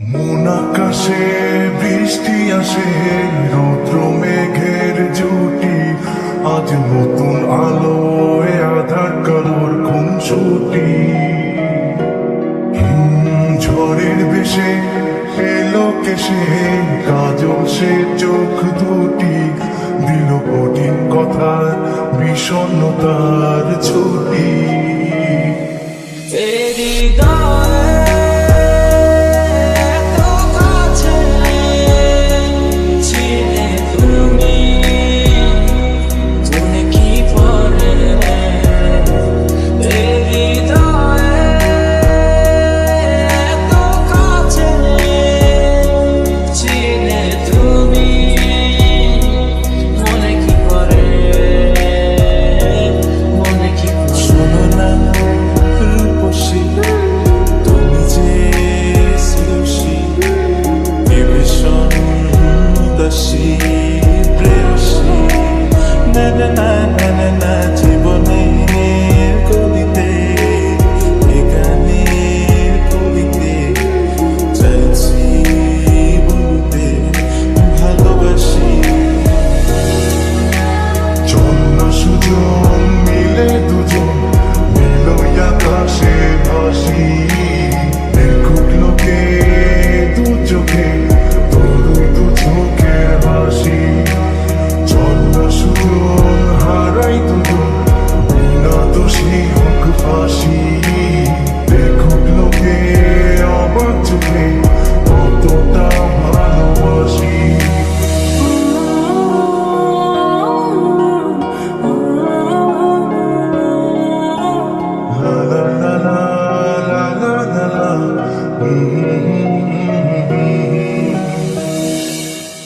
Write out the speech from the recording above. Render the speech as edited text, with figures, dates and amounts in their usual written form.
মন আকাশে বৃষ্টি আসে, রৌদ্র মেঘের জুটি, আজ নতুন আলোয় আধার কালোর খুনসুটি। ঝড়ের বেশে এলো কেসে, কাজল সে চোখ দুটি, দিল কঠিন কথার বিষণ্ণতার ছুটি। तेरी दाल